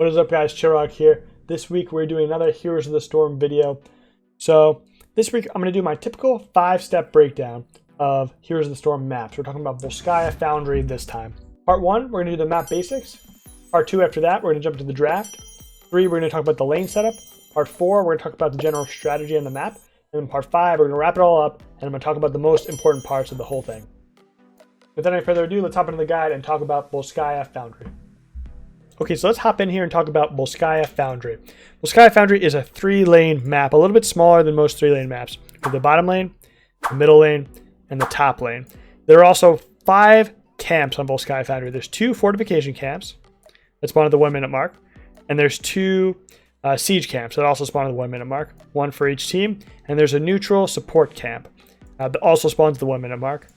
What is up, guys? Chirag here. This week we're doing another Heroes of the Storm video. So this week I'm going to do my typical 5-step breakdown of Heroes of the Storm maps. We're talking about Volskaya Foundry this time. Part 1, we're going to do the map basics. Part 2, after that, we're going to jump into the draft. 3, we're going to talk about the lane setup. Part 4, we're going to talk about the general strategy on the map. And then part 5, we're going to wrap it all up, and I'm going to talk about the most important parts of the whole thing. Without any further ado, let's hop into the guide and talk about Volskaya Foundry. Okay, so let's hop in here and talk about Volskaya Foundry. Volskaya Foundry is a 3-lane map, a little bit smaller than most 3-lane maps, with the bottom lane, the middle lane, and the top lane. There are also 5 camps on Volskaya Foundry. There's 2 fortification camps that spawn at the 1-minute mark, and there's 2 siege camps that also spawn at the 1-minute mark, 1 for each team, and there's a neutral support camp that also spawns at the 1-minute mark.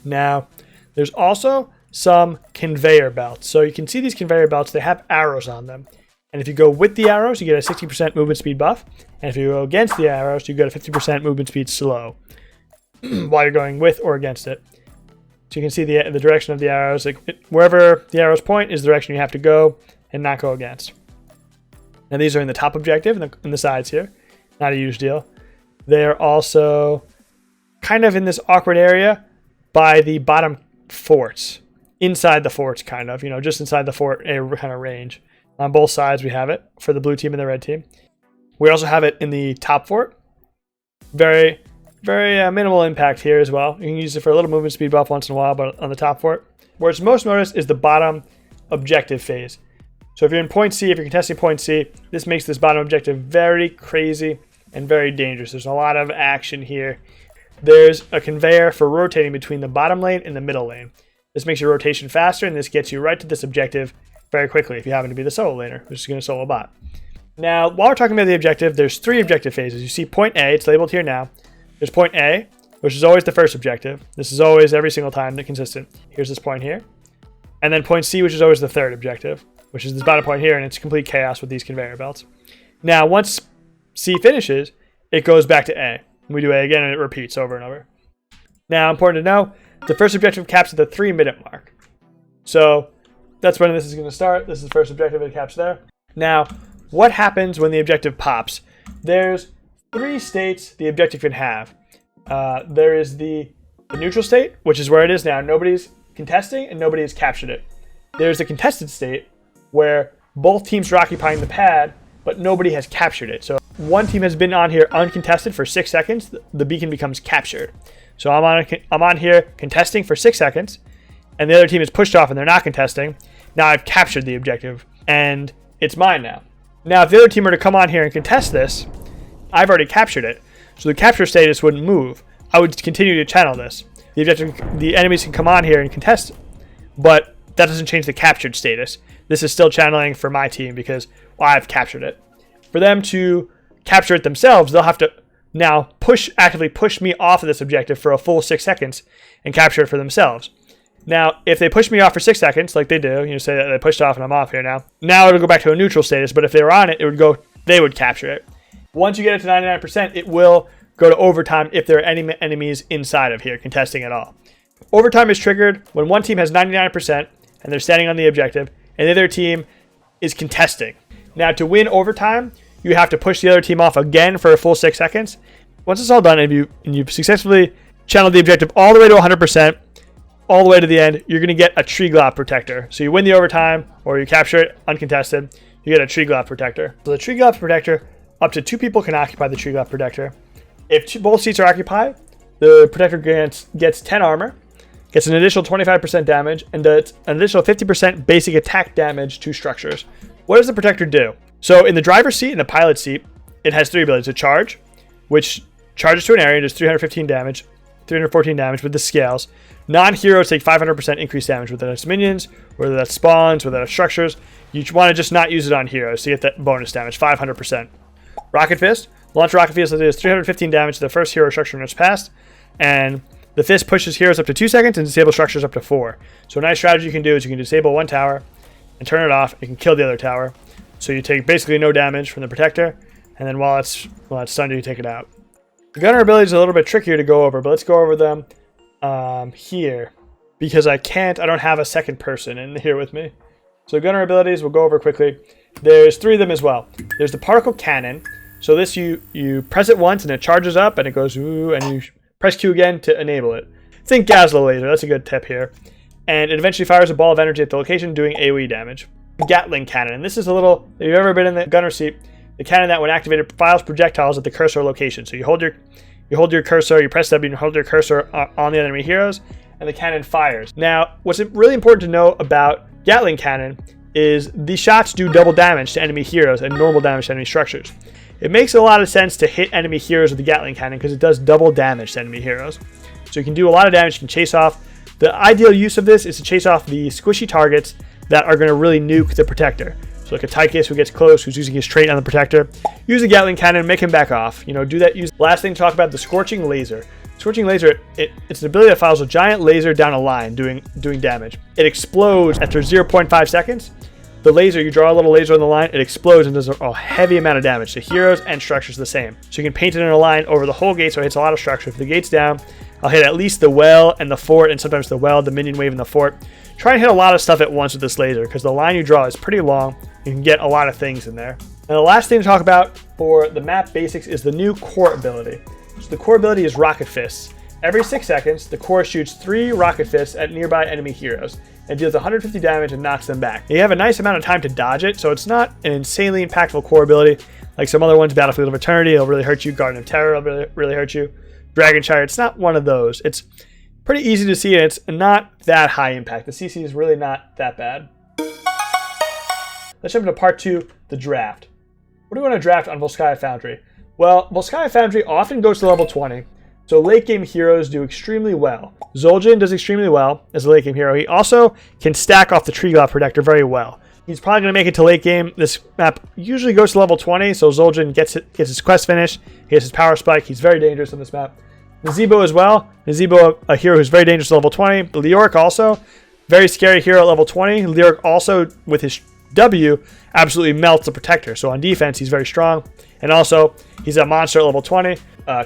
Now, there's also some conveyor belts. So you can see these conveyor belts, they have arrows on them. And if you go with the arrows, you get a 60% movement speed buff. And if you go against the arrows, you get a 50% movement speed slow while you're going with or against it. So you can see the direction of the arrows. Wherever the arrows point is the direction you have to go and not go against. Now these are in the top objective and the sides here. Not a huge deal. They're also kind of in this awkward area by the bottom forts. Inside the forts, kind of, just inside the fort kind of range. On both sides, we have it for the blue team and the red team. We also have it in the top fort. Very, very minimal impact here as well. You can use it for a little movement speed buff once in a while, but on the top fort. Where it's most noticed is the bottom objective phase. So if you're in point C, if you're contesting point C, this makes this bottom objective very crazy and very dangerous. There's a lot of action here. There's a conveyor for rotating between the bottom lane and the middle lane. This makes your rotation faster, and this gets you right to this objective very quickly if you happen to be the solo laner, which is going to solo bot. Now, while we're talking about the objective, there's 3 objective phases. You see point A, it's labeled here now. There's point A, which is always the first objective. This is always every single time consistent. Here's this point here. And then point C, which is always the third objective, which is this bottom point here, and it's complete chaos with these conveyor belts. Now, once C finishes, it goes back to A. We do A again, and it repeats over and over. Now, important to know, the first objective caps at the 3-minute mark. So that's when this is going to start. This is the first objective, it caps there. Now, what happens when the objective pops? There's 3 states the objective can have. There is the neutral state, which is where it is now. Nobody's contesting, and nobody has captured it. There's the contested state, where both teams are occupying the pad, but nobody has captured it. So one team has been on here uncontested for 6 seconds, the beacon becomes captured. So I'm on here contesting for 6 seconds, and the other team is pushed off and they're not contesting. Now I've captured the objective, and it's mine now. Now if the other team were to come on here and contest this, I've already captured it. So the capture status wouldn't move. I would continue to channel this. The enemies can come on here and contest, but that doesn't change the captured status. This is still channeling for my team because I've captured it. For them to capture it themselves, they'll have to now actively push me off of this objective for a full 6 seconds and capture it for themselves. Now, if they push me off for 6 seconds, like they do, say that they pushed off and I'm off here now it'll go back to a neutral status, but if they were on it, they would capture it. Once you get it to 99%, it will go to overtime if there are any enemies inside of here contesting at all. Overtime is triggered when one team has 99% and they're standing on the objective, and the other team is contesting. Now, to win overtime, you have to push the other team off again for a full 6 seconds. Once it's all done and you've successfully channeled the objective all the way to 100%, all the way to the end, you're going to get a tree glop protector. So you win the overtime, or you capture it uncontested, you get a tree glop protector. So the tree glop protector, up to 2 people can occupy the tree glop protector. If both seats are occupied, the protector gets 10 armor, gets an additional 25% damage, and does an additional 50% basic attack damage to structures. What does the protector do? So in the driver's seat and the pilot seat, it has 3 abilities. A charge, which charges to an area and does 314 damage with the scales. Non-heroes take 500% increased damage, whether that's minions, whether that's spawns, whether that's structures. You want to just not use it on heroes to get that bonus damage, 500%. Rocket Fist. Launch Rocket Fist does 315 damage to the first hero structure when it's passed. And the Fist pushes heroes up to 2 seconds and disables structures up to 4. So a nice strategy you can do is you can disable one tower and turn it off. You can kill the other tower. So you take basically no damage from the protector, and then while it's stunned, you take it out. The gunner ability is a little bit trickier to go over, but let's go over them here because I don't have a second person in here with me. So gunner abilities, we'll go over quickly. There's 3 of them as well. There's the particle cannon. So this, you press it once and it charges up and it goes ooh, and you press Q again to enable it. Think Gazlo laser, that's a good tip here. And it eventually fires a ball of energy at the location doing AoE damage. Gatling cannon, and this is a little, if you've ever been in the gunner seat, the cannon that when activated fires projectiles at the cursor location. So you hold your cursor, you press W and you hold your cursor on the enemy heroes, and the cannon fires. Now, what's really important to know about Gatling cannon is the shots do double damage to enemy heroes and normal damage to enemy structures. It makes a lot of sense to hit enemy heroes with the Gatling cannon because it does double damage to enemy heroes. So you can do a lot of damage, you can chase off. The ideal use of this is to chase off the squishy targets that are going to really nuke the protector. So like a Tychus who gets close, who's using his trait on the protector. Use the Gatling cannon, make him back off. You know, do that. Last thing to talk about, the Scorching Laser. Scorching Laser, it's an ability that fires a giant laser down a line doing damage. It explodes after 0.5 seconds. The laser, you draw a little laser on the line, it explodes and does a heavy amount of damage to heroes and structures the same. So you can paint it in a line over the whole gate so it hits a lot of structure. If the gate's down, I'll hit at least the well and the fort, and sometimes the well, the minion wave, and the fort. Try and hit a lot of stuff at once with this laser because the line you draw is pretty long. You can get a lot of things in there. And the last thing to talk about for the map basics is the new core ability. So the core ability is Rocket Fists. Every 6 seconds, the core shoots 3 rocket fists at nearby enemy heroes and deals 150 damage and knocks them back. You have a nice amount of time to dodge it, so it's not an insanely impactful core ability like some other ones. Battlefield of Eternity, it'll really hurt you. Garden of Terror will really hurt you. Dragon Chariot, it's not one of those. It's pretty easy to see and it's not that high impact. The CC is really not that bad. Let's jump into part 2, the draft. What do we want to draft on Volskaya Foundry? Well, Volskaya Foundry often goes to level 20. So late game heroes do extremely well. Zul'jin does extremely well as a late game hero. He also can stack off the Tree Glove Protector very well. He's probably going to make it to late game. This map usually goes to level 20, so Zul'jin gets his quest finished. He has his power spike. He's very dangerous on this map. Nazeebo as well. Nazeebo, a hero who's very dangerous at level 20. Leoric also, very scary hero at level 20. Leoric also, with his W, absolutely melts the Protector. So on defense, he's very strong. And also, he's a monster at level 20.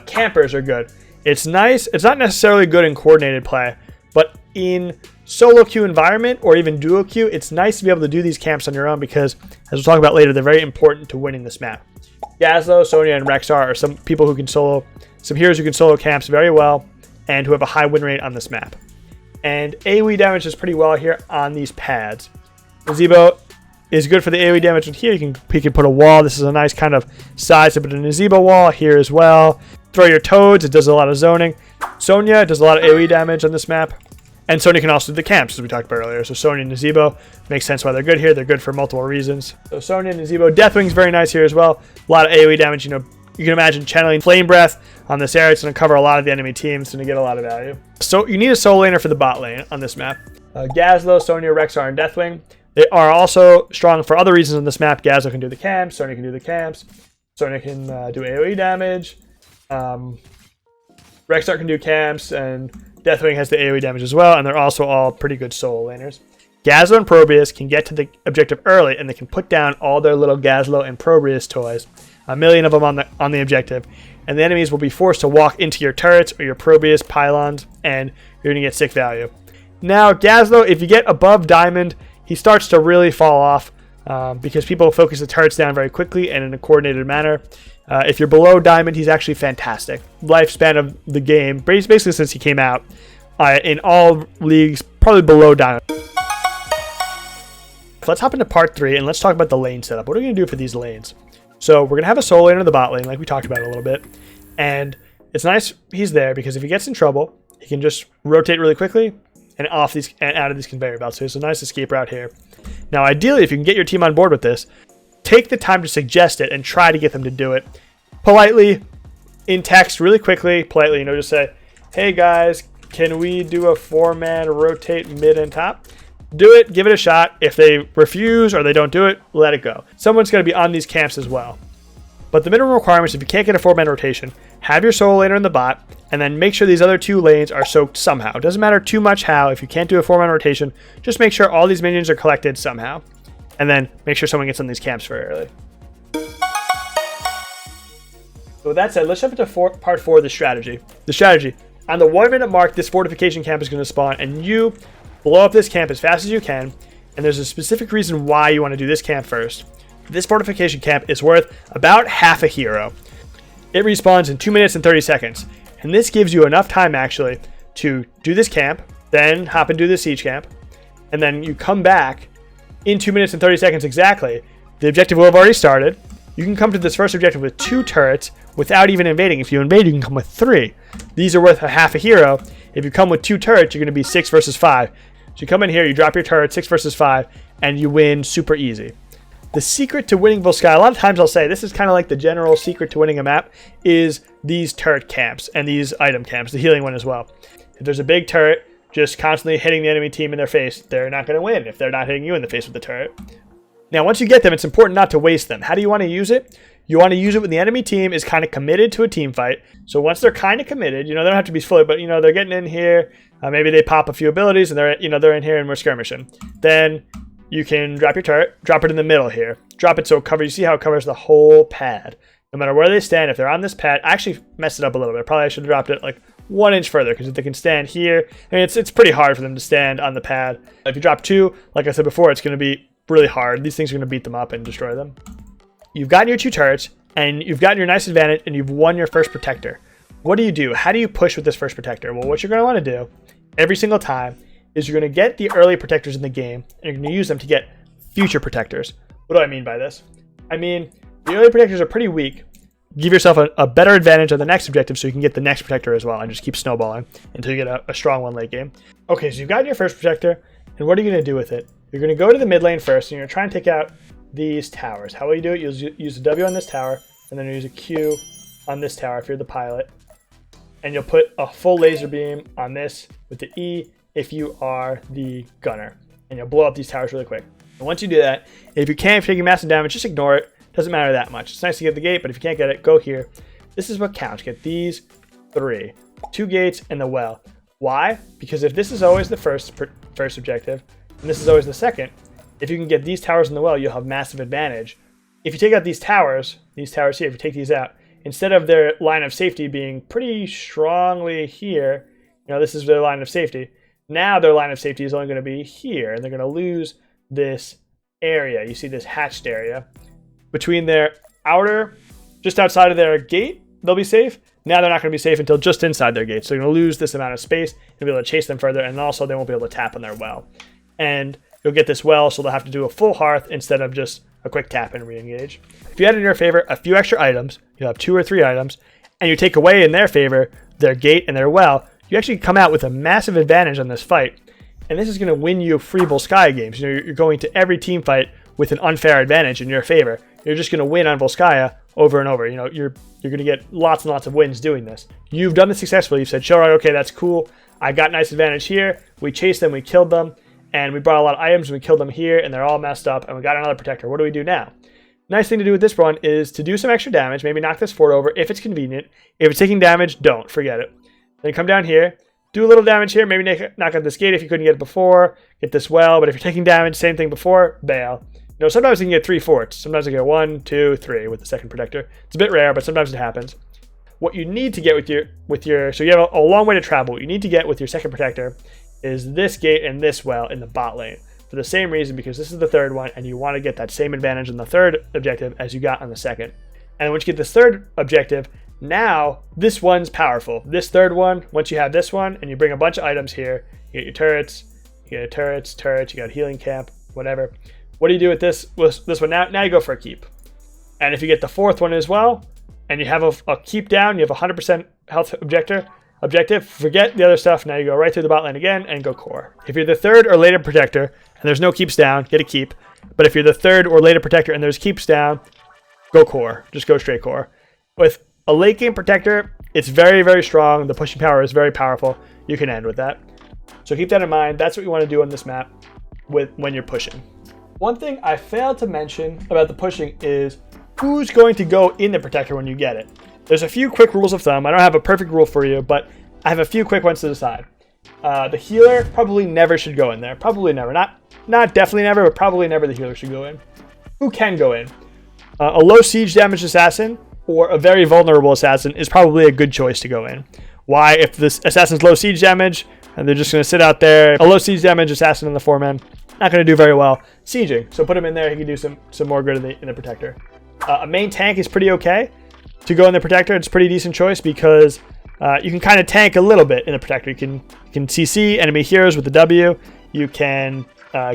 Campers are good. It's nice. It's not necessarily good in coordinated play, but in solo queue environment or even duo queue, it's nice to be able to do these camps on your own because, as we'll talk about later, they're very important to winning this map. Gazlo, Sonya, and Rexar are some people who can solo, some heroes who can solo camps very well and who have a high win rate on this map. And AoE damage is pretty well here on these pads. Nazeebo is good for the AoE damage with here. He can put a wall. This is a nice kind of size to put a Nazeebo wall here as well. Throw your toads, it does a lot of zoning. Sonya does a lot of AoE damage on this map. And Sonya can also do the camps, as we talked about earlier. So Sonya and Nazeebo, makes sense why they're good here. They're good for multiple reasons. So Sonya and Nazeebo, Deathwing's very nice here as well. A lot of AoE damage. You know, you can imagine channeling Flame Breath on this area. It's going to cover a lot of the enemy teams. It's going to get a lot of value. So you need a solo laner for the bot lane on this map. Gazlo, Sonya, Rexar, and Deathwing. They are also strong for other reasons on this map. Gazlo can do the camps. Sonya can do the camps. Sonya can do AoE damage. Rexar can do camps, and Deathwing has the AoE damage as well, and they're also all pretty good solo laners. Gazlo and Probrius can get to the objective early, and they can put down all their little Gazlo and Probrius toys. 1 million of them on the objective, and the enemies will be forced to walk into your turrets or your Probrius pylons, and you're going to get sick value. Now, Gazlo, if you get above Diamond, he starts to really fall off because people focus the turrets down very quickly and in a coordinated manner. If you're below Diamond, he's actually fantastic. Lifespan of the game, basically since he came out, in all leagues, probably below Diamond. Let's hop into part 3 and let's talk about the lane setup. What are we going to do for these lanes? So we're going to have a solo laner in the bot lane, like we talked about a little bit. And it's nice he's there because if he gets in trouble, he can just rotate really quickly and off these and out of these conveyor belts. So it's a nice escape route here. Now, ideally, if you can get your team on board with this, take the time to suggest it and try to get them to do it politely, in text, really quickly, politely. You know, just say, "Hey guys, can we do a 4-man rotate mid and top?" Do it, give it a shot. If they refuse or they don't do it, let it go. Someone's going to be on these camps as well. But the minimum requirements, if you can't get a 4-man rotation, have your solo laner in the bot, and then make sure these other 2 lanes are soaked somehow. It doesn't matter too much how. If you can't do a 4-man rotation, just make sure all these minions are collected somehow. And then make sure someone gets on these camps very early. So with that said, let's jump into part 4 of the strategy. The strategy. On the 1 minute mark, this fortification camp is going to spawn, and you blow up this camp as fast as you can, And there's a specific reason why you want to do this camp first. This fortification camp is worth about half a hero. It respawns in 2 minutes and 30 seconds. And this gives you enough time actually to do this camp, then hop and do the siege camp. And then you come back in 2 minutes and 30 seconds exactly. The objective will have already started. You can come to this first objective with 2 turrets without even invading. If you invade, you can come with 3. These are worth a half a hero. If you come with 2 turrets, you're going to be 6 versus 5. So you come in here, you drop your turret, 6 versus 5, and you win super easy. The secret to winning Volskaya, a lot of times I'll say, this is kind of like the general secret to winning a map, is these turret camps and these item camps, the healing one as well. If there's a big turret just constantly hitting the enemy team in their face, they're not going to win if they're not hitting you in the face with the turret. Now, once you get them, it's important not to waste them. How do you want to use it? You want to use it when the enemy team is kind of committed to a team fight. So once they're kind of committed, they don't have to be fully, but they're getting in here. Maybe they pop a few abilities and they're in here and we're skirmishing. Then you can drop your turret, drop it in the middle here. Drop it so it covers, you see how it covers the whole pad. No matter where they stand, if they're on this pad, I actually messed it up a little bit. Probably I should have dropped it like 1 inch further, because if they can stand here, I mean, it's pretty hard for them to stand on the pad. If you drop 2, like I said before, it's going to be really hard. These things are going to beat them up and destroy them. You've gotten your 2 turrets, and you've gotten your nice advantage, and you've won your first protector. What do? How do you push with this first protector? Well, what you're going to want to do every single time is you're going to get the early protectors in the game, and you're going to use them to get future protectors. What do I mean by this? I mean, the early protectors are pretty weak. Give yourself a better advantage on the next objective so you can get the next protector as well, and just keep snowballing until you get a strong one late game. Okay, so you've gotten your first protector, and what are you going to do with it? You're going to go to the mid lane first, and you're going to try and take out these towers. How will you do it? You'll use a W on this tower, and then you'll use a Q on this tower if you're the pilot. And you'll put a full laser beam on this with the E if you are the gunner. And you'll blow up these towers really quick. And once you do that, if you're taking massive damage, just ignore it. Doesn't matter that much. It's nice to get the gate, but if you can't get it, go here. This is what counts. Get these 3. 2 gates and the well. Why? Because if this is always the first objective, and this is always the second, if you can get these towers in the well, you'll have massive advantage. If you take out these towers here, if you take these out, instead of their line of safety being pretty strongly here, this is their line of safety. Now their line of safety is only going to be here, and they're going to lose this area. You see this hatched area. Between their outer, just outside of their gate, they'll be safe. Now they're not going to be safe until just inside their gate. So they're going to lose this amount of space and be able to chase them further, and also they won't be able to tap on their well. And you'll get this well, so they'll have to do a full hearth instead of just a quick tap and re-engage. If you had in your favor a few extra items, you'll have 2 or 3 items, and you take away in their favor their gate and their well, you actually come out with a massive advantage on this fight. And this is going to win you free Volskaya games. You're going to every team fight with an unfair advantage in your favor. You're just going to win on Volskaya over and over. You're going to get lots and lots of wins doing this. You've done this successfully. You've said, Showrog, okay, that's cool. I got nice advantage here. We chased them, we killed them, and we brought a lot of items, and we killed them here, and they're all messed up, and we got another protector. What do we do now? Nice thing to do with this one is to do some extra damage, maybe knock this fort over if it's convenient. If it's taking damage, don't. Forget it. Then come down here, do a little damage here, maybe knock out this gate if you couldn't get it before, get this well, but if you're taking damage, same thing before, bail. Sometimes you can get 3 forts. Sometimes you get 1, 2, 3 with the second protector. It's a bit rare, but sometimes it happens. What you need to get with your so you have a long way to travel. What you need to get with your second protector is this gate and this well in the bot lane. For the same reason, because this is the third one, and you want to get that same advantage in the third objective as you got on the second. And once you get this third objective, now this one's powerful. This third one, once you have this one, and you bring a bunch of items here, you get your turrets, you got a healing camp, whatever. What do you do with this one now? Now you go for a keep. And if you get the fourth one as well, and you have a keep down, you have 100% health objective, forget the other stuff. Now you go right through the bot lane again and go core. If you're the third or later protector, and there's no keeps down, get a keep. But if you're the third or later protector and there's keeps down, go core. Just go straight core. With a late game protector, it's very, very strong. The pushing power is very powerful. You can end with that. So keep that in mind. That's what you want to do on this map when you're pushing. One thing I failed to mention about the pushing is who's going to go in the protector when you get it. There's a few quick rules of thumb. I don't have a perfect rule for you, but I have a few quick ones to decide. The healer probably never should go in there. Probably never. Not definitely never, but probably never the healer should go in. Who can go in? A low siege damage assassin or a very vulnerable assassin is probably a good choice to go in. Why? If this assassin's low siege damage and they're just going to sit out there, a low siege damage assassin in the 4-man, not going to do very well sieging. So put him in there. He can do some more good in the protector. A main tank is pretty okay to go in the protector. It's a pretty decent choice because you can kind of tank a little bit in the protector. You can CC enemy heroes with the W. You can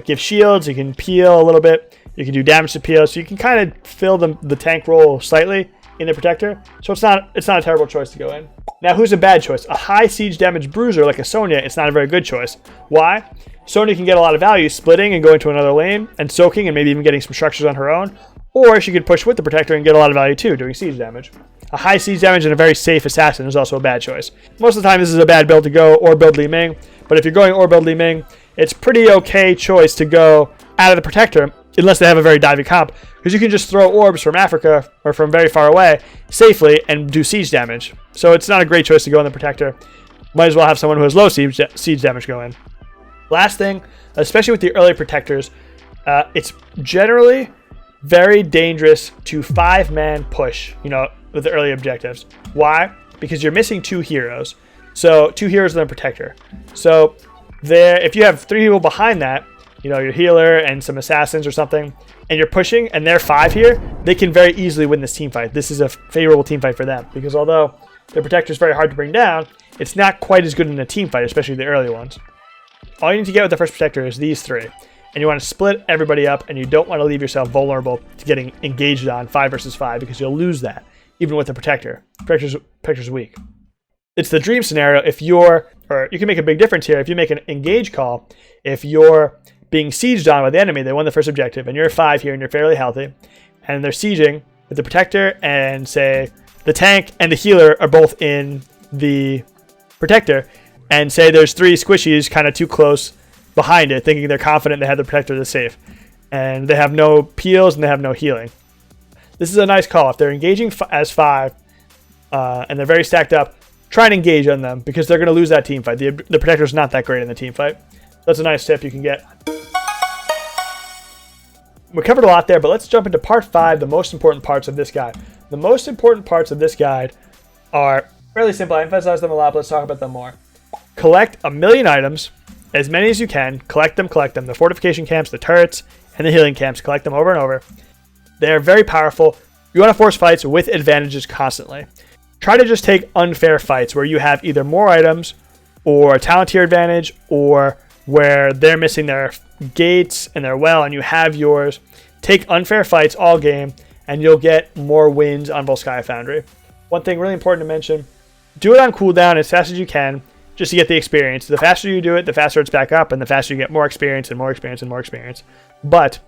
give shields. You can peel a little bit. You can do damage to peel. So you can kind of fill the tank role slightly in the protector. So it's not a terrible choice to go in. Now, who's a bad choice? A high siege damage bruiser like a Sonya, it's not a very good choice. Why? Sonya can get a lot of value splitting and going to another lane and soaking and maybe even getting some structures on her own. Or she could push with the protector and get a lot of value too, doing siege damage. A high siege damage and a very safe assassin is also a bad choice. Most of the time this is a bad build to go or build Li Ming, but if you're going or build Li Ming, it's pretty okay choice to go out of the protector unless they have a very divey comp, because you can just throw orbs from Africa or from very far away safely and do siege damage. So it's not a great choice to go in the protector. Might as well have someone who has low siege damage go in. Last thing, especially with the early protectors, it's generally very dangerous to 5-man push, with the early objectives. Why? Because you're missing 2 heroes. So 2 heroes and a protector. So if you have 3 people behind that, your healer and some assassins or something, and you're pushing and they're 5 here, they can very easily win this team fight. This is a favorable team fight for them because although the protector is very hard to bring down, it's not quite as good in a team fight, especially the early ones. All you need to get with the first protector is these 3. And you want to split everybody up, and you don't want to leave yourself vulnerable to getting engaged on 5 versus 5 because you'll lose that, even with the protector. Protector's weak. It's the dream scenario if you can make a big difference here. If you make an engage call, if you're being sieged on by the enemy, they won the first objective, and you're 5 here and you're fairly healthy, and they're sieging with the protector, and say the tank and the healer are both in the protector, and say there's 3 squishies kind of too close behind it, thinking they're confident they have the protector that's safe, and they have no peels and they have no healing. This is a nice call. If they're engaging as 5 and they're very stacked up, try and engage on them because they're going to lose that team fight. The protector's not that great in the team fight. That's a nice tip you can get. We covered a lot there, but let's jump into part 5, the most important parts of this guide. The most important parts of this guide are fairly simple. I emphasize them a lot, but let's talk about them more. Collect 1,000,000 items, as many as you can. Collect them. The fortification camps, the turrets, and the healing camps. Collect them over and over. They're very powerful. You want to force fights with advantages constantly. Try to just take unfair fights where you have either more items or a talent tier advantage, or where they're missing their gates and their well and you have yours. Take unfair fights all game and you'll get more wins on Volskaya Foundry. One thing really important to mention, do it on cooldown as fast as you can just to get the experience. The faster you do it, the faster it's back up, and the faster you get more experience and more experience and more experience. But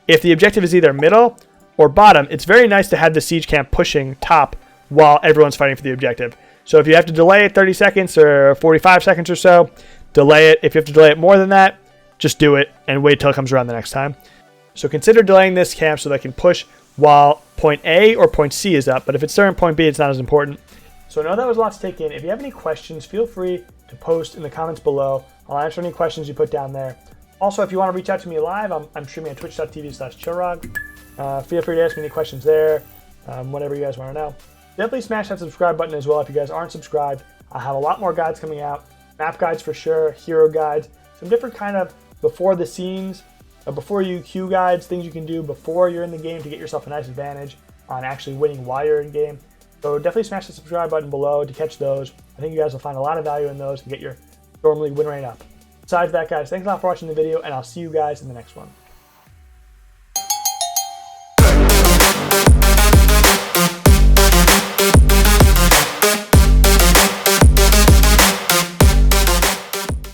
if the objective is either middle or bottom, it's very nice to have the siege camp pushing top while everyone's fighting for the objective. So if you have to delay it 30 seconds or 45 seconds or so, delay it. If you have to delay it more than that, just do it and wait till it comes around the next time. So consider delaying this camp so they can push while point A or point C is up. But if it's during point B, it's not as important. So I know that was a lot to take in. If you have any questions, feel free to post in the comments below. I'll answer any questions you put down there. Also, if you want to reach out to me live, I'm streaming on twitch.tv/chillrog. Feel free to ask me any questions there, whatever you guys want to know. Definitely smash that subscribe button as well if you guys aren't subscribed. I have a lot more guides coming out. Map guides for sure, hero guides, some different kind of before the scenes, before you queue guides, things you can do before you're in the game to get yourself a nice advantage on actually winning while you're in game. So definitely smash the subscribe button below to catch those. I think you guys will find a lot of value in those to get your Storm League win rate up. Besides that, guys, thanks a lot for watching the video, and I'll see you guys in the next one.